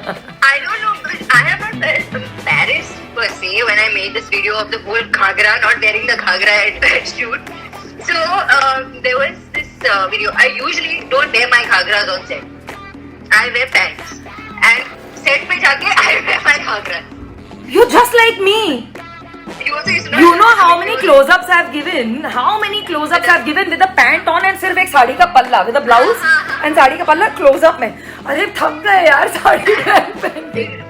I don't know, because I have not felt embarrassed per se when I made this video of the whole ghagra, not wearing the ghagra at shoot. So there was this video. I usually don't wear my ghagras on set. I wear pants, and set pe jaake I wear my ghagra. You're just like me. You also used to not You wear know the how many videos. close-ups I've given? How many close-ups I've given with a pant on and सिर्फ एक साड़ी का पल्ला with a blouse and sari का पल्ला close-up में. अरे थक गए यार साड़ी पहन के.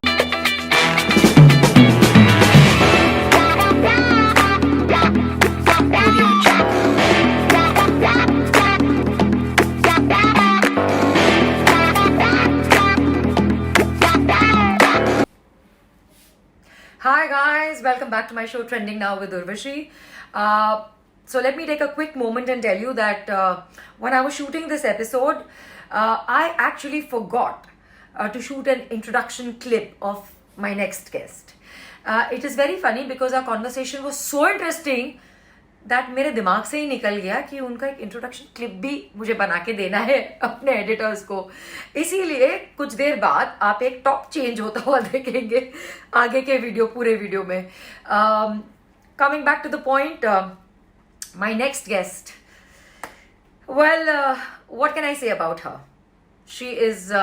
Hi guys, welcome back to my show Trending Now with Urvashi. So let me take a quick moment and tell you that when I was shooting this episode, I actually forgot to shoot an introduction clip of my next guest. It is very funny because our conversation was so interesting that मेरे दिमाग से ही निकल गया कि उनका एक introduction clip भी मुझे बना के देना है अपने एडिटर्स को. इसीलिए कुछ देर बाद आप एक टॉप चेंज होता हुआ देखेंगे आगे के पूरे वीडियो में. Coming back to the point, my next guest, well what can I say about her? She is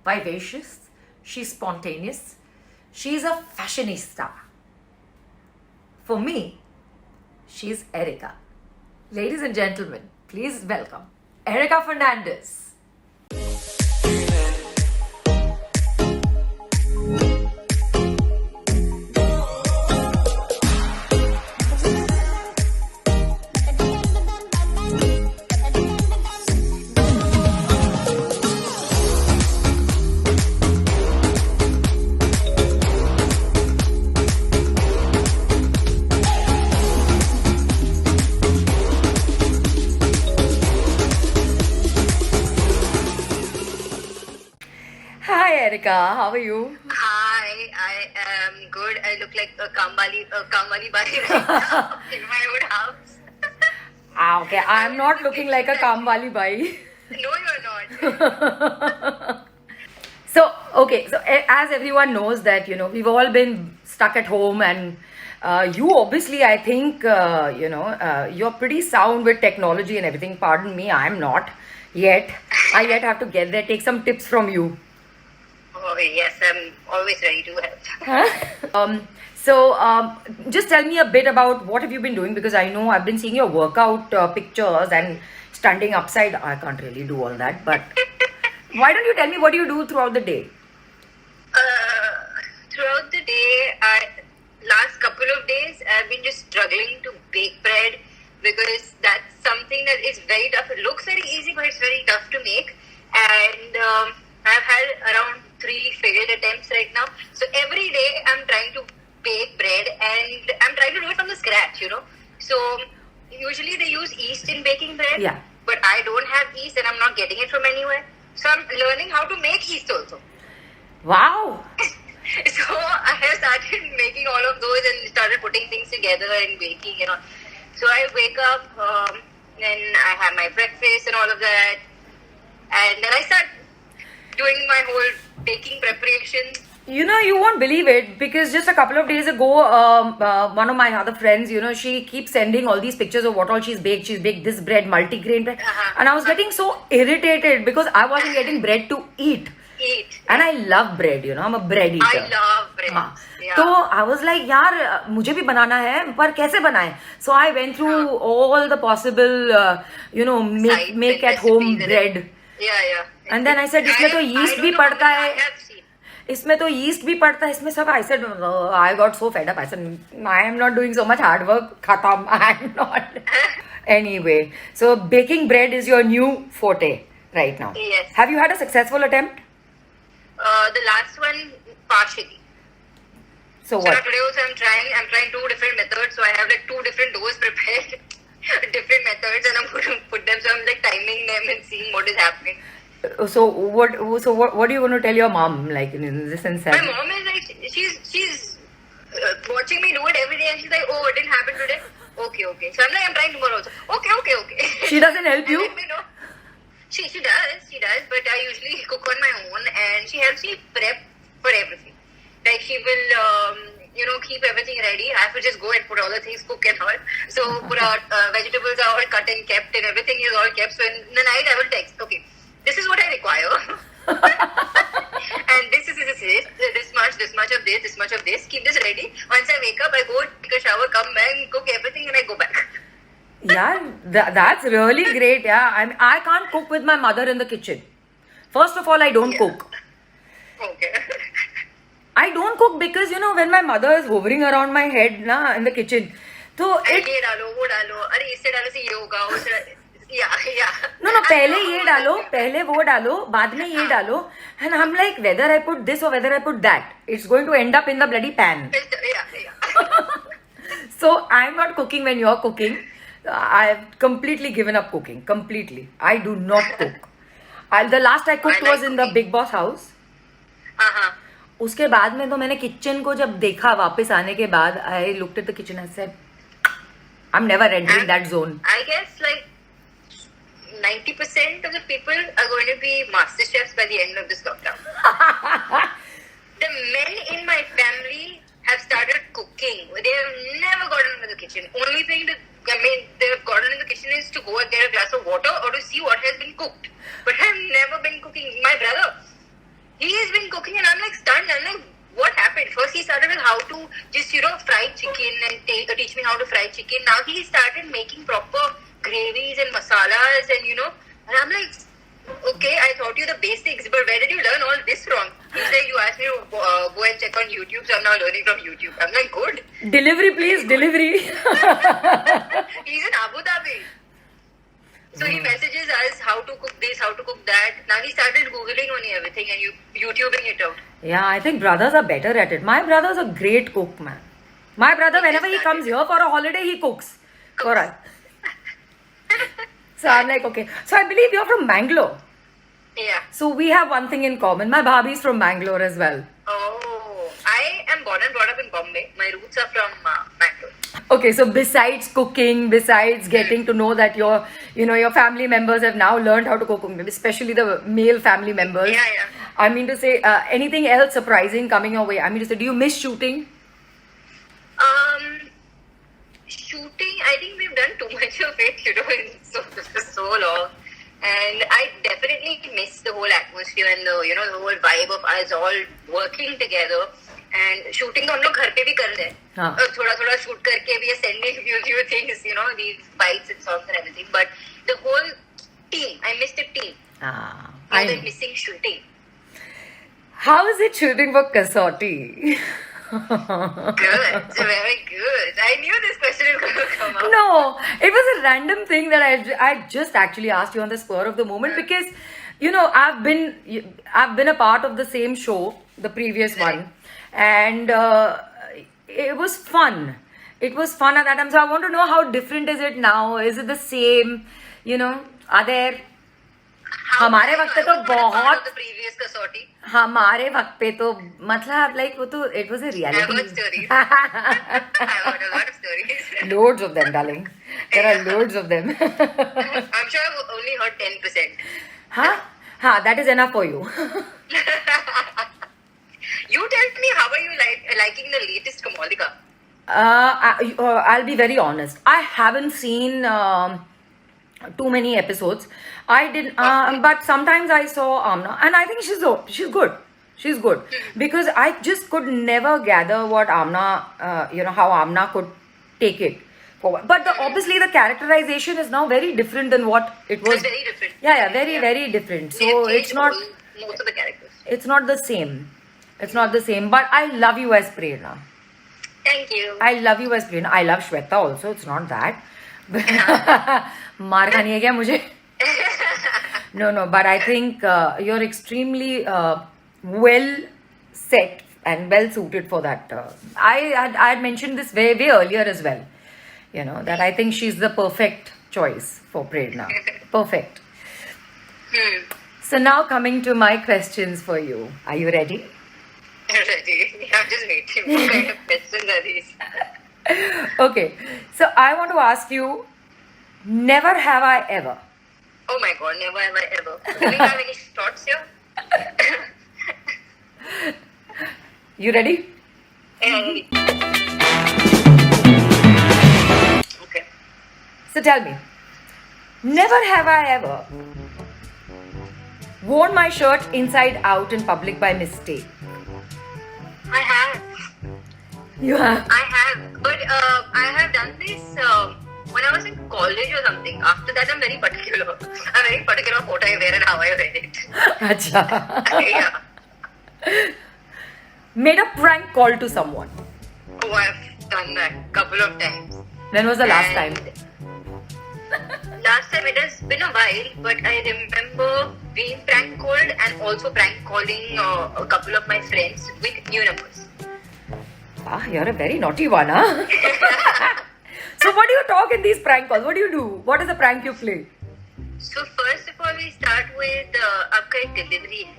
vivacious, she's spontaneous, she's a fashionista. For me, she's Erica. Ladies and gentlemen, please welcome Erica Fernandez. Hi Erica, how are you? Hi, I am good. I look like a Kambali bai right now in my own house. Okay, I'm not looking like a Kamwali bai. No, you're not. So as everyone knows that, we've all been stuck at home and you obviously, I think, you're pretty sound with technology and everything. Pardon me, I'm not yet. I yet have to get there, take some tips from you. Oh, yes, I'm always ready to help. Just tell me a bit about what have you been doing, because I know I've been seeing your workout pictures and standing upside. I can't really do all that, but why don't you tell me what you do throughout the day? Throughout the day, last couple of days, I've been just struggling to bake bread because that's something that is very tough. It looks very easy, but it's very tough to make. And I've had around 3 failed attempts right now. So every day, I'm trying to bake bread and I'm trying to do it from the scratch, So usually they use yeast in baking bread. Yeah. But I don't have yeast and I'm not getting it from anywhere. So I'm learning how to make yeast also. Wow. So I have started making all of those and started putting things together and baking, So I wake up, then I have my breakfast and all of that. And then I start doing my whole baking preparations. You won't believe it, because just a couple of days ago, one of my other friends, she keeps sending all these pictures of what all she's baked. She's baked this bread, multigrain bread. And I was getting so irritated because I wasn't getting bread to eat. And I love bread, I'm a bread eater. I love bread. Yeah. So I was like, यार मुझे भी बनाना है, पर कैसे बनाएं? So I went through all the possible, make at home bread. Yeah. And then I said, इसमें तो yeast भी पड़ता है. इसमें तो yeast भी पड़ता है, इसमें सब. I said, I got so fed up. I said, I am not doing so much hard work. Khatam. I am not. Anyway, so baking bread is your new forte right now. Yes. Have you had a successful attempt? The last one, partially. So So what? today also I'm trying 2 different methods. So I have like 2 different doughs prepared, different methods, and I'm going to put them. So I'm like timing them and seeing what is happening. So what are you going to tell your mom, like, in this instance? My mom is like, she's watching me do it every day, and she's like, oh, it didn't happen today. Okay. So I'm like, I'm trying tomorrow also. Okay. She doesn't help you? Let me know. She does, but I usually cook on my own, and she helps me prep for everything. Like she will, keep everything ready. I have to just go and put all the things, cook and all. So put out vegetables are all cut and kept, and everything is all kept. So in the night I will text, okay, this is what I require, and this much of this. Keep this ready. Once I wake up, I go take a shower, come back, cook everything, and I go back. Yeah, that's really great. Yeah, I can't cook with my mother in the kitchen. First of all, I don't cook. Okay. I don't cook because when my mother is hovering around my head in the kitchen, so it ये डालो वो डालो अरे इससे डालो से ये होगा उससे yeah. no पहले ये डालो पहले वो डालो बाद में ये डालो, and I'm like, whether I put this or whether I put that, it's going to end up in the bloody pan. Yeah. So I'm not cooking when you're cooking. I've completely given up cooking. Completely. I do not cook. The last I cooked was in the Big Boss house. उसके बाद में तो मैंने kitchen को जब देखा वापस आने के बाद, I looked at the kitchen and said, I'm never entering that zone. I guess like 90% of the people are going to be master chefs by the end of this lockdown. The men in my family have started cooking. They have never gotten into the kitchen. Only thing they have gotten in the kitchen is to go and get a glass of water or to see what has been cooked. But I've never been cooking. My brother, he has been cooking and I'm like stunned. I'm like, what happened? First he started with how to just, fry chicken and teach me how to fry chicken. Now he started making proper gravies and masalas and and I'm like, okay, I taught you the basics, but where did you learn all this from? He's like, you asked me to go and check on YouTube, so I'm now learning from YouTube. I'm like, good. Delivery, please, delivery. He's in Abu Dhabi. So he messages us how to cook this, how to cook that. Now he started Googling on everything and YouTubing it out. Yeah, I think brothers are better at it. My brother's a great cook, man. My brother, whenever he comes here for a holiday, he cooks for us. So I'm like, okay. So I believe you're from Bangalore. Yeah. So we have one thing in common. My bhabhi's from Bangalore as well. Oh, I am born and brought up in Bombay. My roots are from Bangalore. Okay, so besides cooking, besides getting to know that your family members have now learned how to cook, especially the male family members. Yeah. I mean to say, anything else surprising coming your way? I mean to say, do you miss shooting? Shooting, I think we've done too much of it, in so long. And I definitely miss the whole atmosphere and the whole vibe of us all working together. And shooting तो हम लोग घर पे भी कर रहे हैं, थोड़ा shoot करके भी sending few things, these bites and songs and everything. But the whole team, I miss the team. I'm missing shooting. How is it shooting for Kasauti? Good, very good. I knew this question was going to come up. No, it was a random thing that I just actually asked you on the spur of the moment because I've been a part of the same show, the previous one, and it was fun. It was fun at that time. So I want to know, how different is it now? Is it the same? Are there? हमारे वक्त पे तो बहुत हमारे वक्त पे तो मतलब like वो तो it was a reality. I've heard a lot of stories. Loads of them, darling. There are loads of them. I'm sure I've only heard 10%. Huh? That is enough for you. You tell me, how are you liking the latest Kamalika? I'll be very honest. I haven't seen too many episodes. I did, but sometimes I saw Amna, and I think she's good. She's good because I just could never gather what Amna, how Amna could take it forward. But obviously the characterization is now very different than what it was. It's very different. Yeah, very different. So it's not. Most of the characters. It's not the same. It's not the same. But I love you as Prerna. Thank you. I love you as Prerna. I love Shweta also. It's not that. मार खानी है क्या मुझे? No, but I think you're extremely well set and well suited for that. I had mentioned this way earlier as well. That I think she's the perfect choice for Prerna. Perfect. So now coming to my questions for you. Are you ready? Ready. I'm just waiting. What kind of questions are these? Okay. So I want to ask you, never have I ever. Oh my god, never have I ever. Do we have any thoughts here? You ready? Okay. So tell me, never have I ever worn my shirt inside out in public by mistake. I have. You have? I have. But I have done this when I was in college or something. After that, I'm very particular. I'm very particular what I wear and how I wear it. Acha. Yeah. Made a prank call to someone. Oh, I've done that couple of times. When was the last time? Last time, it has been a while, but I remember being prank called and also prank calling a couple of my friends with new numbers. Ah, you're a very naughty one, huh? So what do you talk in these prank calls? What do you do? What is the prank you play? So first of all, we start with आपका एक delivery है.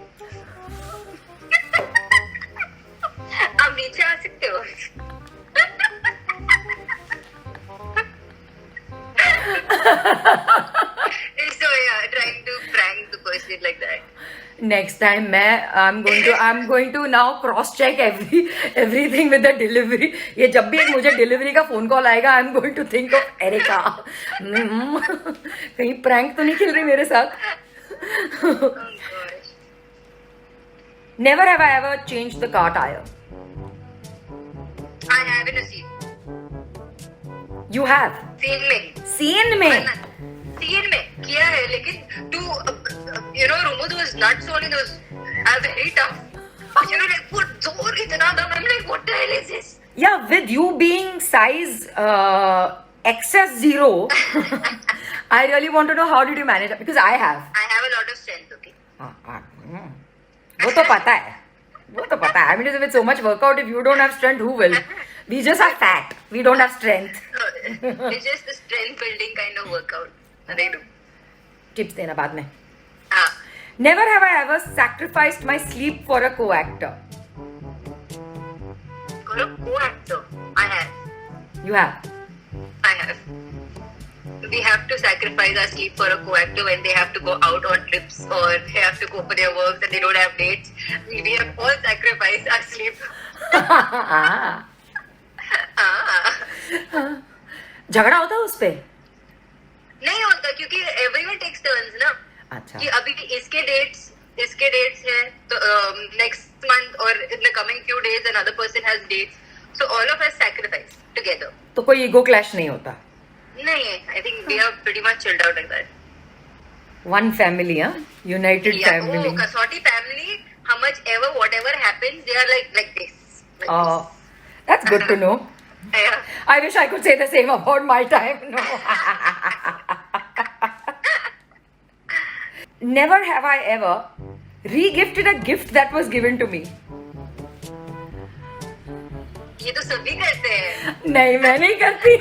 आप नीचे आ सकते हो. So yeah, trying to prank the person like that. Next time, I'm going to now cross check everything with the delivery. ये जब भी एक मुझे delivery का phone call आएगा, I'm going to think of Erica. कहीं prank तो नहीं खेल रही मेरे साथ? Oh gosh. Never have I ever changed the car tire. I have in a scene. You have. Scene में. Scene में. Scene में किया है, लेकिन to remove those nuts on it, those are very tough. Like put जोर इतना था, I'm like, what the hell is this? Yeah, with you being size XS0, I really want to know how did you manage that? Because I have. I have a lot of strength, okay? वो तो पता है. I mean, with so much workout, if you don't have strength, who will? We just have fat. We don't have strength. It's just the strength building kind of workout that I do. Tips देना बाद में. Ah. Never have I ever sacrificed my sleep for a co-actor. For a co-actor, I have. You have. I have. We have to sacrifice our sleep for a co-actor when they have to go out on trips or they have to go for their work and they don't have dates. We have all sacrificed our sleep. झगड़ा होता है उस पे? नहीं होता, क्योंकि everyone takes turns ना. अच्छा. कि अभी इसके dates हैं, तो next month or in the coming few days another person has dates. So all of us sacrifice together. तो कोई ego clash नहीं होता? नहीं, I think we are pretty much chilled out like that. One family, huh? United family. Oh, Kasauti family. How much ever, whatever happens, they are like this. Oh, that's good to know. Yeah. I wish I could say the same about my time. No. Never have I ever re-gifted a gift that was given to me. ये तो सभी करते हैं. नहीं, मैं नहीं करती.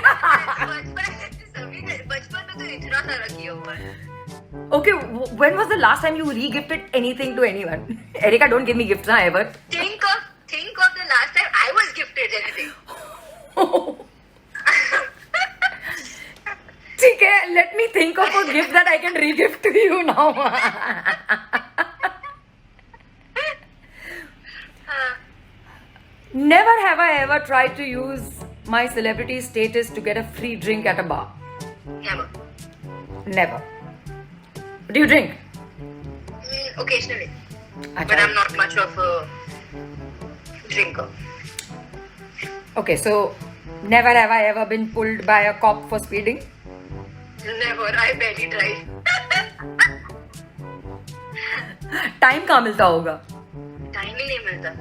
बचपन में तो इतना सारा किया हुआ है. Okay, when was the last time you re-gifted anything to anyone? Erica, don't give me gifts, huh, ever. Think of the last time I was gifted anything. ठीक है, let me think of a gift that I can re-gift to you now. Never have I ever tried to use my celebrity status to get a free drink at a bar. Never. Never. Do you drink? Occasionally. Achha. But I'm not much of a drinker. Okay, so never have I ever been pulled by a cop for speeding. Never. I barely drive. Time कहाँ मिलता होगा? Time ही नहीं मिलता.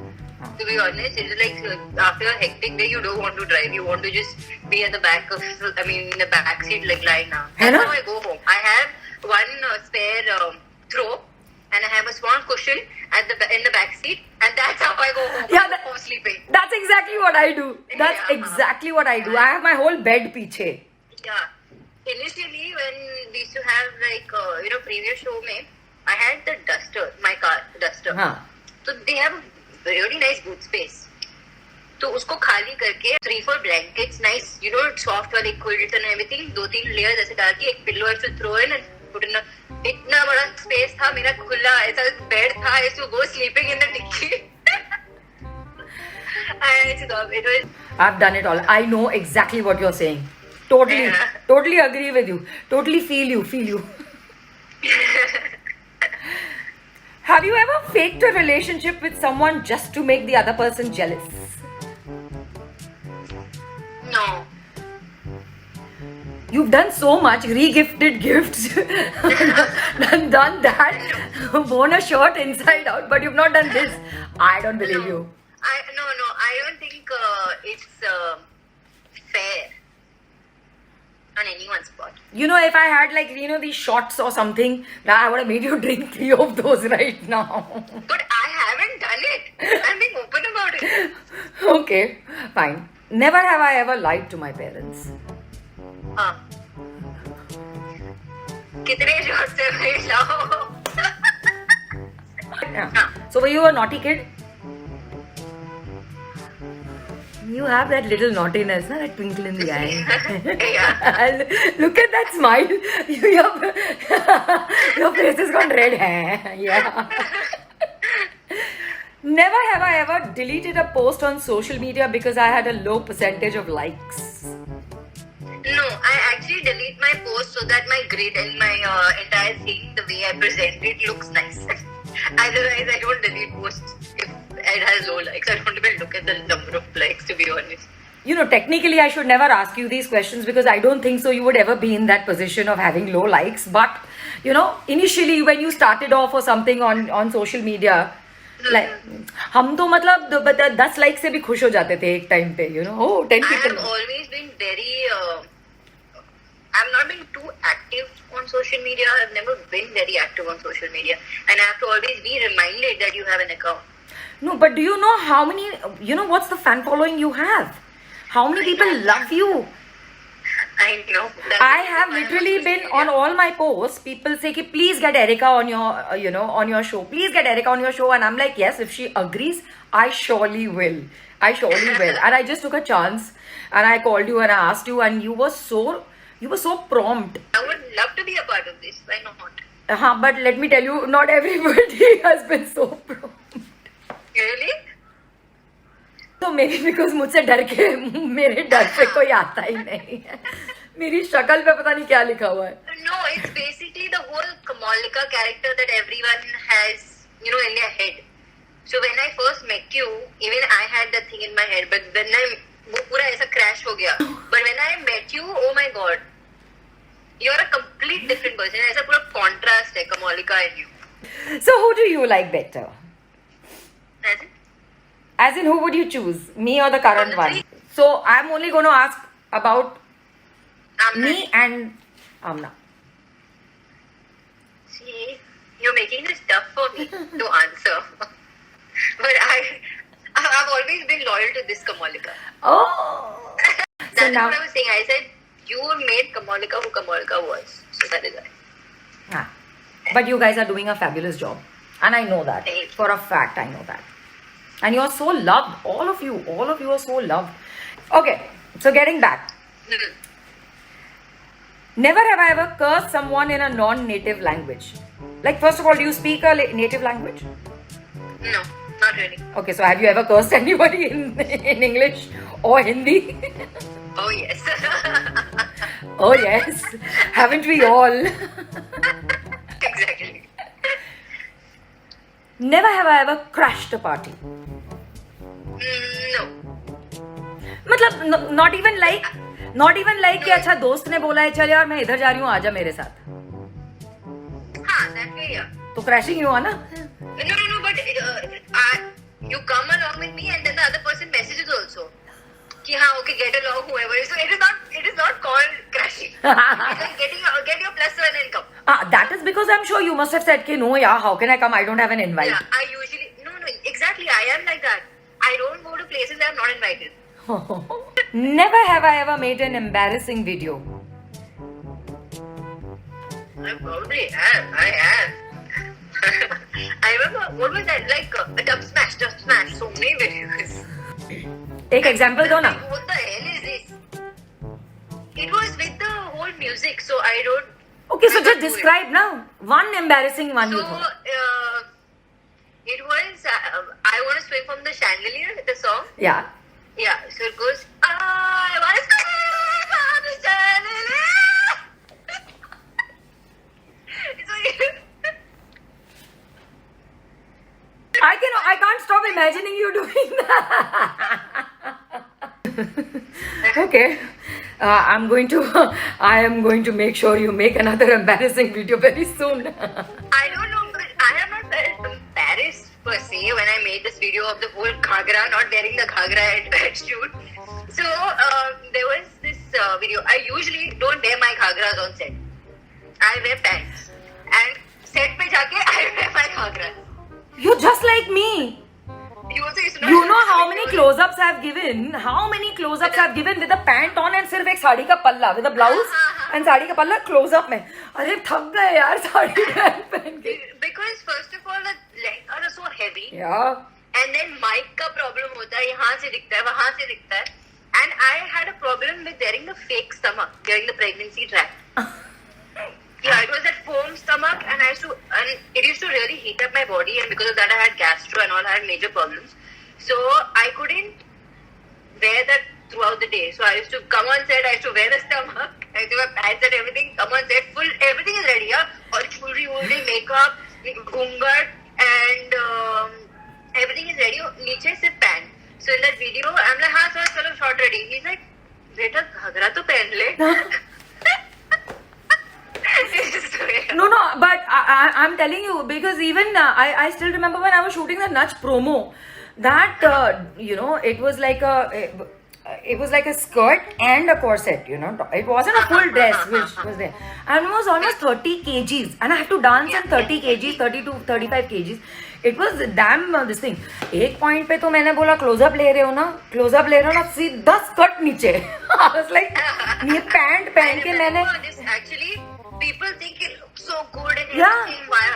To be honest, it's like after a hectic day, you don't want to drive. You want to just be at the back in the back seat, like lying down. That's how I go home. I have one spare throw, and I have a small cushion in the back seat, and that's how I go home. Yeah, home sleeping. That's exactly what I do. That's exactly what I do. I have my whole bed पीछे. Yeah. Initially, when we used to have previous show mein, I had the duster, my car duster. हाँ. So they have a really nice boot space. तो उसको खाली करके 3-4 blankets, nice, soft वाले quilts and everything, 2-3 layers ऐसे डाल के एक pillow I should throw in and put in a इतना बड़ा स्पेस था मेरा खुला, ऐसा बेड था, I used to go sleeping in the dicky. It was. I've done it all. I know exactly what you're saying. Totally, Yeah. totally agree with you. Totally feel you. Have you ever faked a relationship with someone just to make the other person jealous? No. You've done so much, re-gifted gifts, done that, worn a shirt inside out, but you've not done this. I don't believe you. I don't think it's fair on anyone's part. You know, if I had these shots or something, I would have made you drink 3 of those right now. But I haven't done it. I'm being open about it. Okay, fine. Never have I ever lied to my parents. हाँ. कितने shots है भाई लाओ? Yeah. So were you a naughty kid? You have that little naughtiness, na? That twinkle in the eye. Yeah. Look at that smile. Your face has gone red. Yeah. Never have I ever deleted a post on social media because I had a low percentage of likes. No, I actually delete my post so that my grid and my entire thing, the way I present it, looks nice. Otherwise, I don't delete posts if it has low likes. I don't even look at the number of likes, to be honest. You know, technically, I should never ask you these questions because I don't think so you would ever be in that position of having low likes. But, you know, initially when you started off or something on social media, like, हम तो मतलब 10 like से भी खुश हो जाते थे एक टाइम पे, you know, oh 10 I people. have always been very. I've not been too active on social media. I've never been very active on social media, and I have to always be reminded that you have an account. No, but do you know how many, you know, what's the fan following you have? How many people love you? I know. I have literally been on all my posts. People say, ki, please get Erica on your, you know, on your show. Please get Erica on your show. And I'm like, yes, if she agrees, I surely will. I surely will. And I just took a chance and I called you and I asked you and you were so prompt. I would love to be a part of this. Why not? But let me tell you, not everybody has been so prompt. Really? तो मेरी because मुझसे डर के मेरे डर से कोई आता ही नहीं है मेरी शक्ल पे पता नहीं क्या लिखा हुआ है No, it's basically the whole Kamalika character that everyone has, you know, in their head. So when I first met you, even I had that thing in my head, but then वो पूरा ऐसा crash हो गया. But when I met you, oh my god, you're a complete different person. ऐसा पूरा contrast है Kamalika and you. So who do you like better? As in? As in, who would you choose? Me or the current one? So I'm only going to ask about me and Amna. See, you're making this tough for me to answer. But I've always been loyal to this Kamalika. Oh! That is what I was saying. I said you made Kamalika who Kamalika was. So that is why. But you guys are doing a fabulous job. And I know that. Thank you. For a fact, I know that. And you're so loved. All of you are so loved. Okay, so getting back. Never have I ever cursed someone in a non-native language. Like, first of all, do you speak a native language? No, not really. Okay, so have you ever cursed anybody in English or Hindi? Oh yes. Oh yes. Haven't we all? Exactly. Never have I ever crashed a party. No. मतलब not even like कि अच्छा दोस्त ने बोला है चल यार मैं इधर जा रही हूँ आजा मेरे साथ. हाँ, that way, yeah. तो crashing ही हुआ ना? No, but you come along with me and then the other person messages also. कि हाँ, okay, get along, whoever. So it is not called crashing. It's like get your plus one and come. That is because I'm sure you must have said कि no yeah, how can I come? I don't have an invite. Yeah, I usually no, exactly. I am like that. I don't go to places that I'm not invited. Never have I ever made an embarrassing video. I probably am. I am. I remember, what was that? Like a dub smash. So many videos. Take example दो ना. Like, what the hell is this? It was with the whole music, so I don't. Okay, so I just can't do it. describe now. One embarrassing one you So, thought. it was I Want to Swing from the Chandelier, the song. Yeah. Yeah, so it goes, I want to swing from the chandelier. I can't stop imagining you doing that. Okay. I am going to make sure you make another embarrassing video very soon. I don't know, but I have not felt embarrassed per se when I made this video of the whole ghagra, not wearing the ghagra at shoot. So there was this video. I usually don't wear my ghagras on set. I wear pants, and set pe jaake I wear my ghagras. You're just like me. You also used to You know how many close-ups I've given? How many close-ups I've given with a pant on and सिर्फ एक साड़ी का पल्ला with a blouse and sari का पल्ला close-up में. अरे थक गए यार साड़ी पहन के. Because first of all, the lehengas are so heavy. Yeah. And then mic का problem होता है, यहाँ से दिखता है, वहाँ से दिखता है. And I had a problem with wearing the fake stomach during the pregnancy track. Yeah, it was that foam stomach, and it used to really heat up my body, and because of that, I had gastro and all. I had major problems, so I couldn't wear that throughout the day. So I used to come on set, I used to wear the stomach, I used to wear pants and everything. Come on set, everything is ready, yeah. All jewelry, makeup, ghungat, and everything is ready. नीचे सिर्फ pant. So in that video, I'm like, हाँ sir चलो shot ready. He's like, बेटा घाघरा तो पहन ले. No, but I'm telling you because even I still remember when I was shooting the Nach promo that it was like a skirt and a corset, it wasn't a full dress which was there, and it was almost 30 kgs and I have to dance in 30 kgs, 30 to 35 kgs. It was damn this thing. एक point पे तो मैंने बोला close up ले रहे हो ना सीधा स्कर्ट नीचे. I was like ये पैंट पहन के मैंने actually people think it looks so good and Yeah.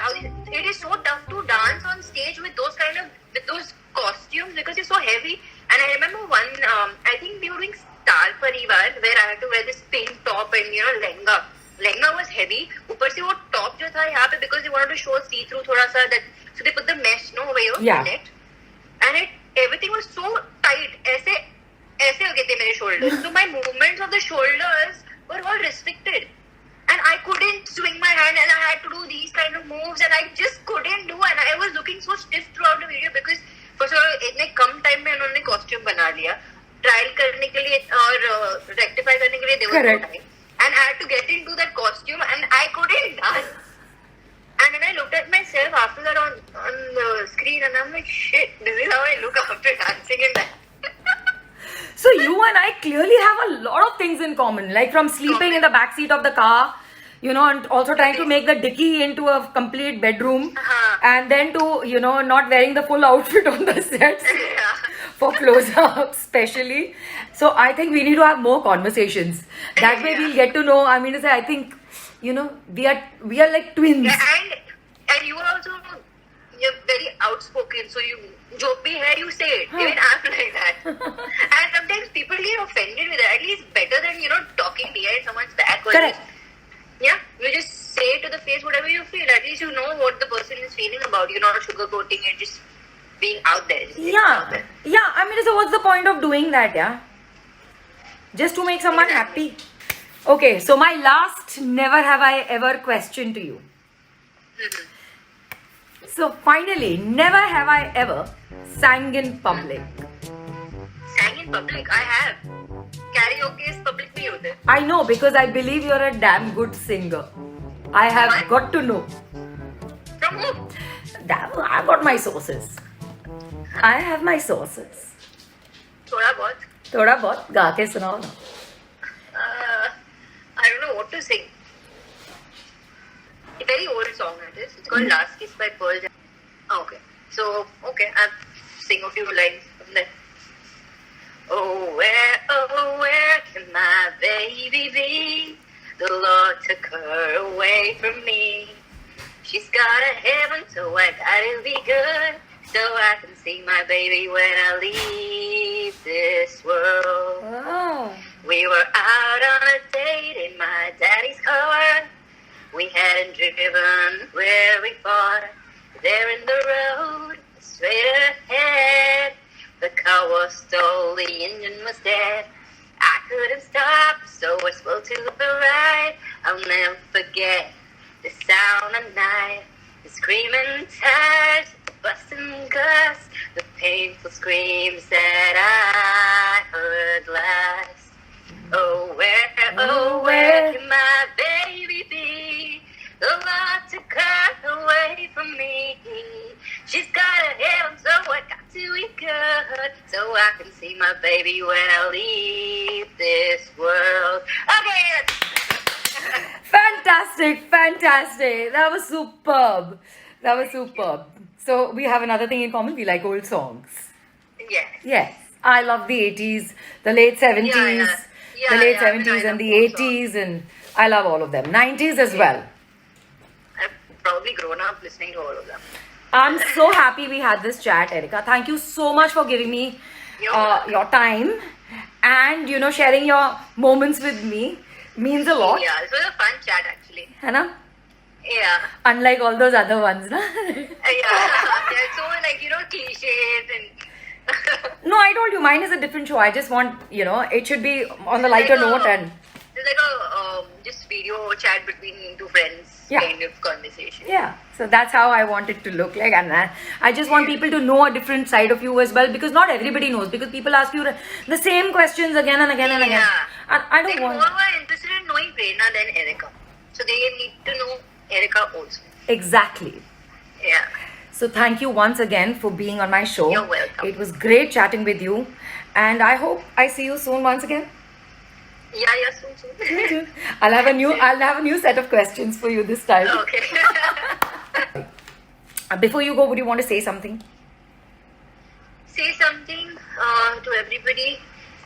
everything. It is so tough to dance on stage with those costumes because it's so heavy. And I remember one, I think we were doing Star Parivar where I had to wear this pink top and lehenga. Lehenga was heavy. ऊपर से वो top जो था यहाँ पे because they wanted to show see through थोड़ा सा that, so they put the mesh over your neck, and everything was so tight. ऐसे हो गए थे मेरे shoulders. So my movements of the shoulders were all restricted. And I couldn't swing my hand, and I had to do these kind of moves, and I just couldn't do. And I was looking so stiff throughout the video because first of all, इतने कम time में उन्होंने costume बना लिया, trial करने के लिए और rectify करने के लिए there was no time. And I had to get into that costume, and I couldn't dance. And then I looked at myself after that on the screen, and I'm like, shit, this is how I look after dancing in that. So you and I clearly have a lot of things in common, like from sleeping in the back seat of the car, and also trying to make the dicky into a complete bedroom, and then to, not wearing the full outfit on the sets for close-ups, especially. So I think we need to have more conversations. That way we'll get to know. I mean to say, I think, we are like twins. Yeah, and you are also, you're very outspoken, so you jo bhi hai, you say it. Even I'm like that. And sometimes people get offended with it. At least better than talking behind someone's back. Or Correct. You just say to the face whatever you feel. At least you know what the person is feeling about. You're not sugarcoating it, just being out there. Yeah. I mean, so what's the point of doing that? Yeah, just to make someone happy. Okay, so my last never have I ever question to you. So finally, never have I ever sang in public. Sang in public? I have. Karaoke is public bhi hote. I know because I believe you're a damn good singer. I have What? got to know. From who? I've got my sources. I have my sources. Thoda bahut. थोड़ा बहुत गा के सुनाओ ना. I don't know what to sing. A very old song it is. It's called Last Kiss by Pearl Jam. Okay. So, I'll sing a few lines from there. Oh, where can my baby be? The Lord took her away from me. She's got a heaven, so I gotta be good. So I can see my baby when I leave this world. Oh. We were out on a date in my daddy's car. We hadn't driven very far. There in the road, straight ahead. The car was stalled, the engine was dead. I couldn't stop, so I swung to the right. I'll never forget the sound of night, the screaming tires, the busting glass, the painful screams that I heard last. Oh, where can my baby be? The lot to cut away from me. She's got a heaven, so I got to be good, so I can see my baby when I leave this world. Okay. Fantastic, fantastic. That was superb. That was superb. So we have another thing in common. We like old songs. Yes. Yes. I love the 80s, the late 70s, the late 70s and the 80s, and I love all of them. 90s as well. I've probably grown up listening to all of them. I'm so happy we had this chat, Erica. Thank you so much for giving me your time and, you know, sharing your moments with me. Means a lot. Yeah, this was a fun chat actually. है ना? Yeah. Unlike all those other ones, na? Yeah. They're so like, you know, cliches and No, I told you, mine is a different show. I just want, you know, it should be on the lighter note and... It's like a just video chat between two friends kind of conversation. Yeah, so that's how I want it to look like, and I just want people to know a different side of you as well, because not everybody knows, because people ask you the same questions again and again and again. And I don't want... More are interested in knowing Prerna than Erica. So they need to know Erica also. Exactly. Yeah. So thank you once again for being on my show. You're welcome. It was great chatting with you, and I hope I see you soon once again. Yeah, soon. I'll have a new set of questions for you this time. Okay. Before you go, would you want to say something? Say something to everybody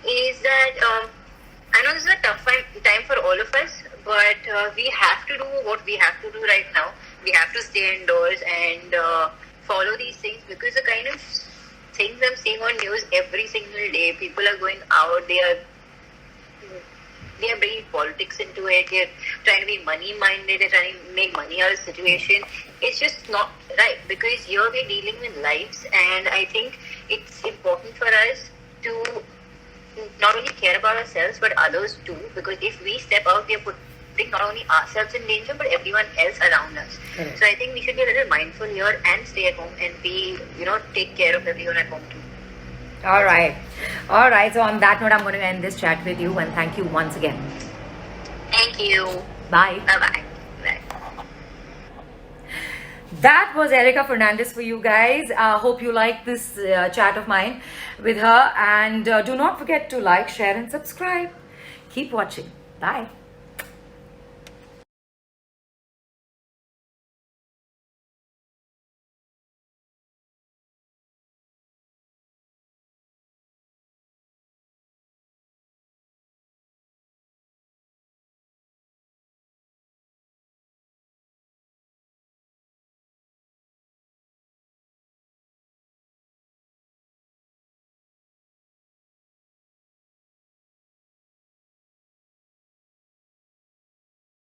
is that I know this is a tough time for all of us, but we have to do what we have to do right now. We have to stay indoors and follow these things, because the kind of things I'm seeing on news every single day, people are going out, they are bringing politics into it, they're trying to be money minded, they're trying to make money out of the situation. It's just not right, because here we're dealing with lives, and I think it's important for us to not only care about ourselves but others too, because if we step out, we are putting not only ourselves in danger but everyone else around us. So I think we should be a little mindful here and stay at home and take care of everyone at home too. All right. So on that note, I'm going to end this chat with you, and thank you once again. Thank you. Bye. Bye-bye. Bye. That was Erica Fernandez for you guys. Hope you like this chat of mine with her, and do not forget to like, share and subscribe. Keep watching. Bye.